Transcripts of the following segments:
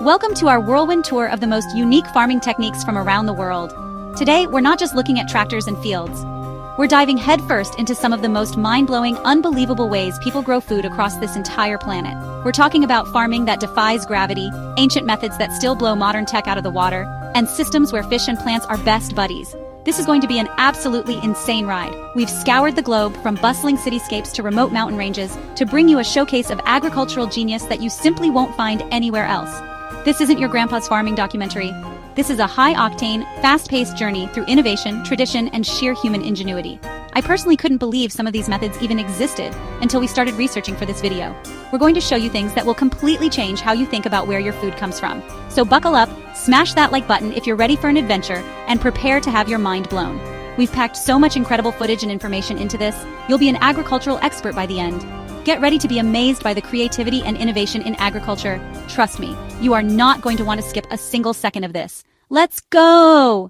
Welcome to our whirlwind tour of the most unique farming techniques from around the world. Today, we're not just looking at tractors and fields. We're diving headfirst into some of the most mind-blowing, unbelievable ways people grow food across this entire planet. We're talking about farming that defies gravity, ancient methods that still blow modern tech out of the water, and systems where fish and plants are best buddies. This is going to be an absolutely insane ride. We've scoured the globe from bustling cityscapes to remote mountain ranges to bring you a showcase of agricultural genius that you simply won't find anywhere else. This isn't your grandpa's farming documentary. This is a high-octane, fast-paced journey through innovation, tradition, and sheer human ingenuity. I personally couldn't believe some of these methods even existed until we started researching for this video. We're going to show you things that will completely change how you think about where your food comes from. So buckle up, smash that like button if you're ready for an adventure, and prepare to have your mind blown. We've packed so much incredible footage and information into this, you'll be an agricultural expert by the end. Get ready to be amazed by the creativity and innovation in agriculture. Trust me, you are not going to want to skip a single second of this. Let's go!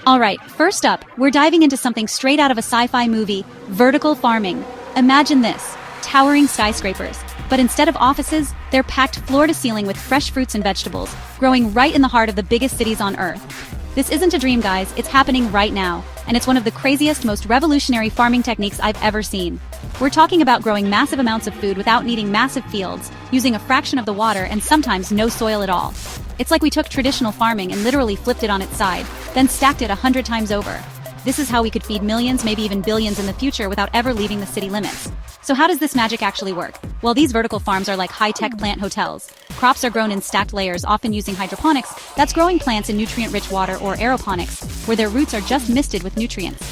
Alright, first up, we're diving into something straight out of a sci-fi movie, vertical farming. Imagine this, towering skyscrapers. But instead of offices, they're packed floor to ceiling with fresh fruits and vegetables, growing right in the heart of the biggest cities on Earth. This isn't a dream, guys, it's happening right now, and it's one of the craziest, most revolutionary farming techniques I've ever seen. We're talking about growing massive amounts of food without needing massive fields, using a fraction of the water and sometimes no soil at all. It's like we took traditional farming and literally flipped it on its side, then stacked it 100 times over. This is how we could feed millions, maybe even billions in the future without ever leaving the city limits. So how does this magic actually work? Well, these vertical farms are like high-tech plant hotels. Crops are grown in stacked layers, often using hydroponics, that's growing plants in nutrient-rich water, or aeroponics, where their roots are just misted with nutrients.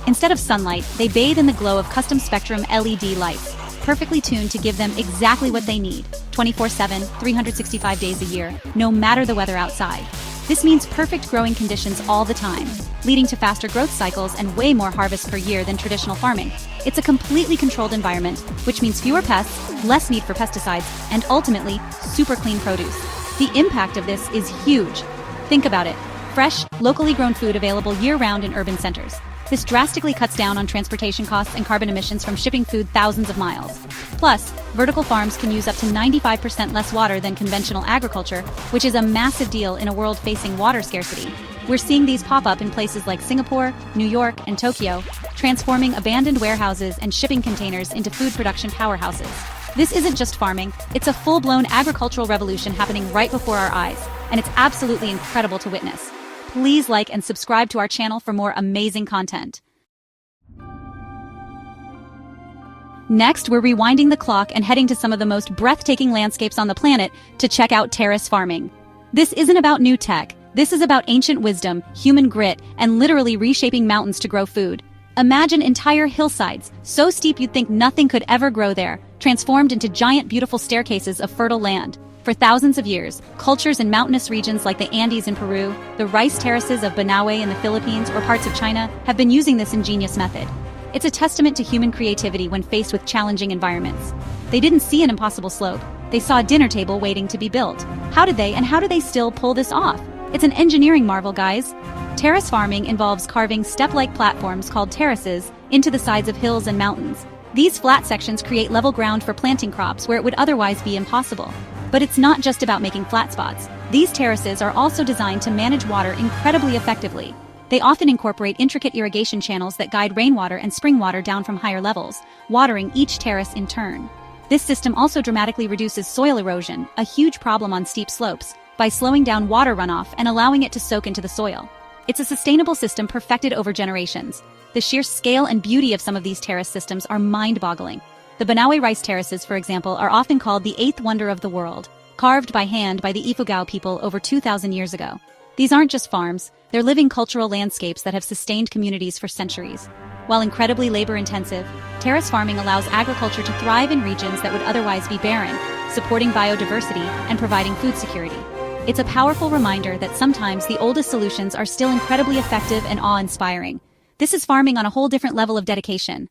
Instead of sunlight, they bathe in the glow of custom spectrum LED lights, perfectly tuned to give them exactly what they need, 24/7, 365 days a year, no matter the weather outside. This means perfect growing conditions all the time, leading to faster growth cycles and way more harvests per year than traditional farming. It's a completely controlled environment, which means fewer pests, less need for pesticides, and ultimately, super clean produce. The impact of this is huge. Think about it. Fresh, locally grown food available year-round in urban centers. This drastically cuts down on transportation costs and carbon emissions from shipping food thousands of miles. Plus, vertical farms can use up to 95% less water than conventional agriculture, which is a massive deal in a world facing water scarcity. We're seeing these pop up in places like Singapore, New York, and Tokyo, transforming abandoned warehouses and shipping containers into food production powerhouses. This isn't just farming, it's a full-blown agricultural revolution happening right before our eyes, and it's absolutely incredible to witness. Please like and subscribe to our channel for more amazing content. Next, we're rewinding the clock and heading to some of the most breathtaking landscapes on the planet to check out terrace farming. This isn't about new tech. This is about ancient wisdom, human grit, and literally reshaping mountains to grow food. Imagine entire hillsides, so steep you'd think nothing could ever grow there, transformed into giant beautiful staircases of fertile land. For thousands of years, cultures in mountainous regions like the Andes in Peru, the rice terraces of Banaue in the Philippines, or parts of China have been using this ingenious method. It's a testament to human creativity when faced with challenging environments. They didn't see an impossible slope. They saw a dinner table waiting to be built. How did they still pull this off? It's an engineering marvel, guys. Terrace farming involves carving step-like platforms called terraces into the sides of hills and mountains. These flat sections create level ground for planting crops where it would otherwise be impossible. But it's not just about making flat spots. These terraces are also designed to manage water incredibly effectively. They often incorporate intricate irrigation channels that guide rainwater and spring water down from higher levels, watering each terrace in turn. This system also dramatically reduces soil erosion, a huge problem on steep slopes, by slowing down water runoff and allowing it to soak into the soil. It's a sustainable system perfected over generations. The sheer scale and beauty of some of these terrace systems are mind-boggling. The Banaue rice terraces, for example, are often called the eighth wonder of the world, carved by hand by the Ifugao people over 2,000 years ago. These aren't just farms, they're living cultural landscapes that have sustained communities for centuries. While incredibly labor-intensive, terrace farming allows agriculture to thrive in regions that would otherwise be barren, supporting biodiversity and providing food security. It's a powerful reminder that sometimes the oldest solutions are still incredibly effective and awe-inspiring. This is farming on a whole different level of dedication.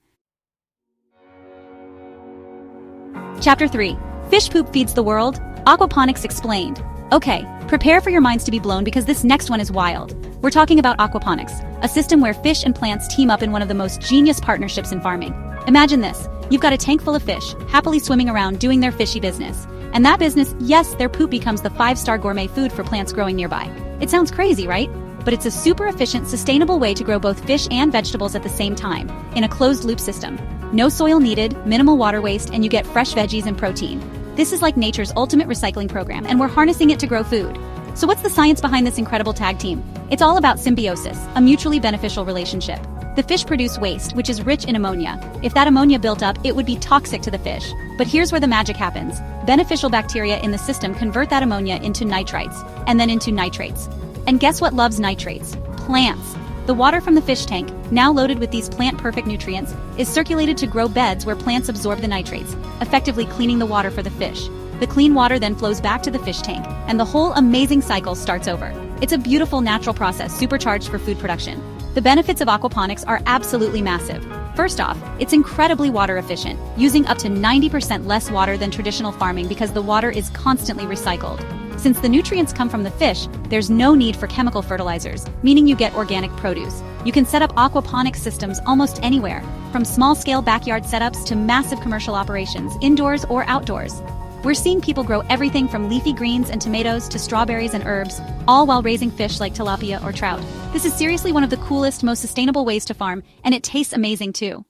Chapter 3. Fish poop feeds the world? Aquaponics explained. Okay, prepare for your minds to be blown because this next one is wild. We're talking about aquaponics, a system where fish and plants team up in one of the most genius partnerships in farming. Imagine this. You've got a tank full of fish, happily swimming around doing their fishy business. And that business, yes, their poop becomes the 5-star gourmet food for plants growing nearby. It sounds crazy, right? But it's a super efficient, sustainable way to grow both fish and vegetables at the same time, in a closed-loop system. No soil needed, minimal water waste, and you get fresh veggies and protein. This is like nature's ultimate recycling program, and we're harnessing it to grow food. So what's the science behind this incredible tag team? It's all about symbiosis, a mutually beneficial relationship. The fish produce waste, which is rich in ammonia. If that ammonia built up, it would be toxic to the fish. But here's where the magic happens. Beneficial bacteria in the system convert that ammonia into nitrites, and then into nitrates. And guess what loves nitrates? Plants. The water from the fish tank, now loaded with these plant-perfect nutrients, is circulated to grow beds where plants absorb the nitrates, effectively cleaning the water for the fish. The clean water then flows back to the fish tank, and the whole amazing cycle starts over. It's a beautiful natural process supercharged for food production. The benefits of aquaponics are absolutely massive. First off, it's incredibly water efficient, using up to 90% less water than traditional farming because the water is constantly recycled. Since the nutrients come from the fish, there's no need for chemical fertilizers, meaning you get organic produce. You can set up aquaponics systems almost anywhere, from small-scale backyard setups to massive commercial operations, indoors or outdoors. We're seeing people grow everything from leafy greens and tomatoes to strawberries and herbs, all while raising fish like tilapia or trout. This is seriously one of the coolest, most sustainable ways to farm, and it tastes amazing too.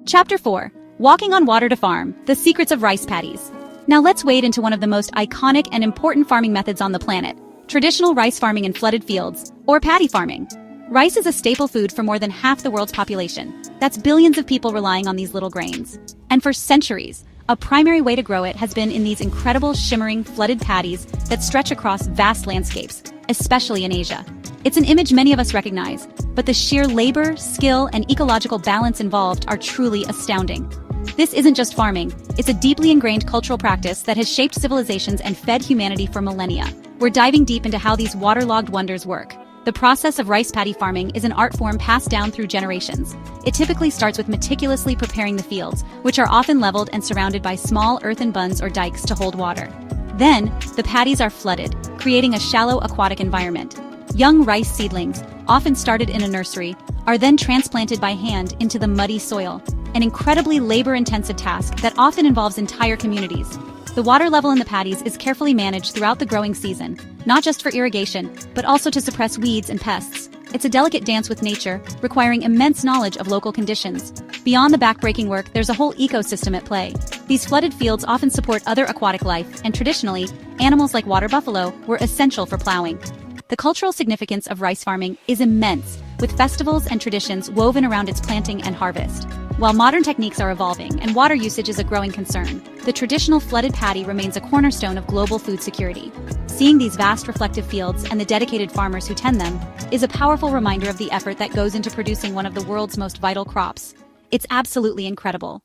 Chapter 4. Walking on Water to Farm, The Secrets of Rice Paddies. Now let's wade into one of the most iconic and important farming methods on the planet, traditional rice farming in flooded fields, or paddy farming. Rice is a staple food for more than half the world's population. That's billions of people relying on these little grains. And for centuries, a primary way to grow it has been in these incredible shimmering flooded paddies that stretch across vast landscapes, especially in Asia. It's an image many of us recognize, but the sheer labor, skill, and ecological balance involved are truly astounding. This isn't just farming, it's a deeply ingrained cultural practice that has shaped civilizations and fed humanity for millennia. We're diving deep into how these waterlogged wonders work. The process of rice paddy farming is an art form passed down through generations. It typically starts with meticulously preparing the fields, which are often leveled and surrounded by small earthen bunds or dikes to hold water. Then, the paddies are flooded, creating a shallow aquatic environment. Young rice seedlings, often started in a nursery, are then transplanted by hand into the muddy soil, an incredibly labor-intensive task that often involves entire communities. The water level in the paddies is carefully managed throughout the growing season, not just for irrigation, but also to suppress weeds and pests. It's a delicate dance with nature, requiring immense knowledge of local conditions. Beyond the backbreaking work, there's a whole ecosystem at play. These flooded fields often support other aquatic life, and traditionally, animals like water buffalo were essential for plowing. The cultural significance of rice farming is immense, with festivals and traditions woven around its planting and harvest. While modern techniques are evolving and water usage is a growing concern, the traditional flooded paddy remains a cornerstone of global food security. Seeing these vast reflective fields and the dedicated farmers who tend them is a powerful reminder of the effort that goes into producing one of the world's most vital crops. It's absolutely incredible.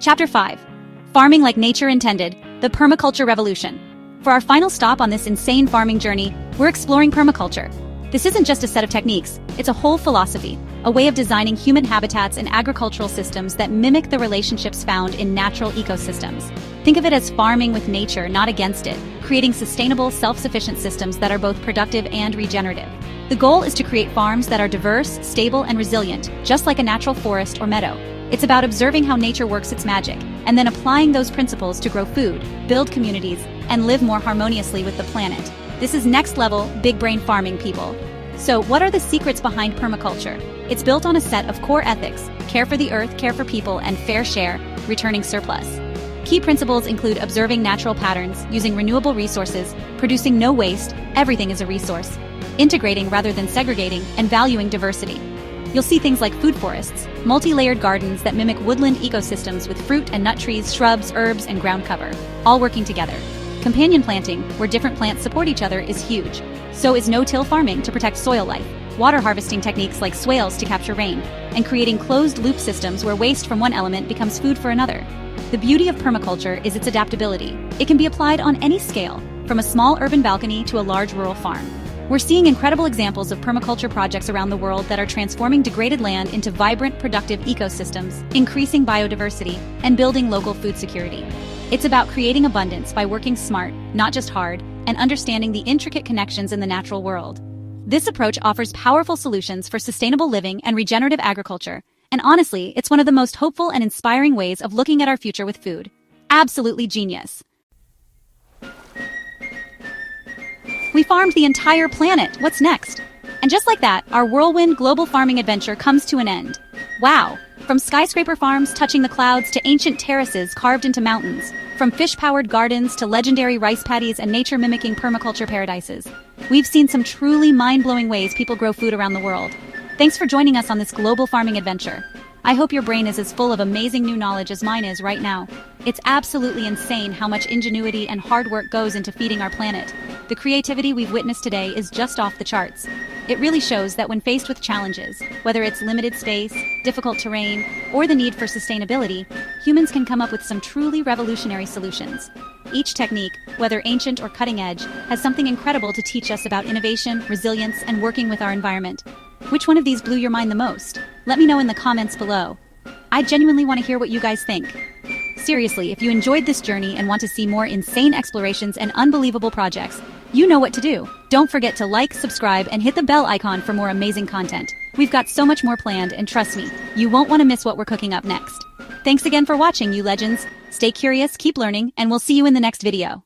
Chapter 5. Farming like nature intended, the permaculture revolution. For our final stop on this insane farming journey, we're exploring permaculture. This isn't just a set of techniques, it's a whole philosophy, a way of designing human habitats and agricultural systems that mimic the relationships found in natural ecosystems. Think of it as farming with nature, not against it, creating sustainable, self-sufficient systems that are both productive and regenerative. The goal is to create farms that are diverse, stable, and resilient, just like a natural forest or meadow. It's about observing how nature works its magic, and then applying those principles to grow food, build communities, and live more harmoniously with the planet. This is next-level, big-brain farming, people. So, what are the secrets behind permaculture? It's built on a set of core ethics: care for the earth, care for people, and fair share, returning surplus. Key principles include observing natural patterns, using renewable resources, producing no waste, everything is a resource, integrating rather than segregating, and valuing diversity. You'll see things like food forests, multi-layered gardens that mimic woodland ecosystems with fruit and nut trees, shrubs, herbs, and ground cover, all working together. Companion planting, where different plants support each other, is huge. So is no-till farming to protect soil life, water harvesting techniques like swales to capture rain, and creating closed-loop systems where waste from one element becomes food for another. The beauty of permaculture is its adaptability. It can be applied on any scale, from a small urban balcony to a large rural farm. We're seeing incredible examples of permaculture projects around the world that are transforming degraded land into vibrant, productive ecosystems, increasing biodiversity, and building local food security. It's about creating abundance by working smart, not just hard, and understanding the intricate connections in the natural world. This approach offers powerful solutions for sustainable living and regenerative agriculture, and honestly, it's one of the most hopeful and inspiring ways of looking at our future with food. Absolutely genius. We farmed the entire planet. What's next? And just like that, our whirlwind global farming adventure comes to an end. Wow! From skyscraper farms touching the clouds to ancient terraces carved into mountains, from fish-powered gardens to legendary rice paddies and nature-mimicking permaculture paradises, we've seen some truly mind-blowing ways people grow food around the world. Thanks for joining us on this global farming adventure. I hope your brain is as full of amazing new knowledge as mine is right now. It's absolutely insane how much ingenuity and hard work goes into feeding our planet. The creativity we've witnessed today is just off the charts. It really shows that when faced with challenges, whether it's limited space, difficult terrain, or the need for sustainability, humans can come up with some truly revolutionary solutions. Each technique, whether ancient or cutting edge, has something incredible to teach us about innovation, resilience, and working with our environment. Which one of these blew your mind the most? Let me know in the comments below. I genuinely want to hear what you guys think. Seriously, if you enjoyed this journey and want to see more insane explorations and unbelievable projects, you know what to do. Don't forget to like, subscribe, and hit the bell icon for more amazing content. We've got so much more planned, and trust me, you won't want to miss what we're cooking up next. Thanks again for watching, you legends. Stay curious, keep learning, and we'll see you in the next video.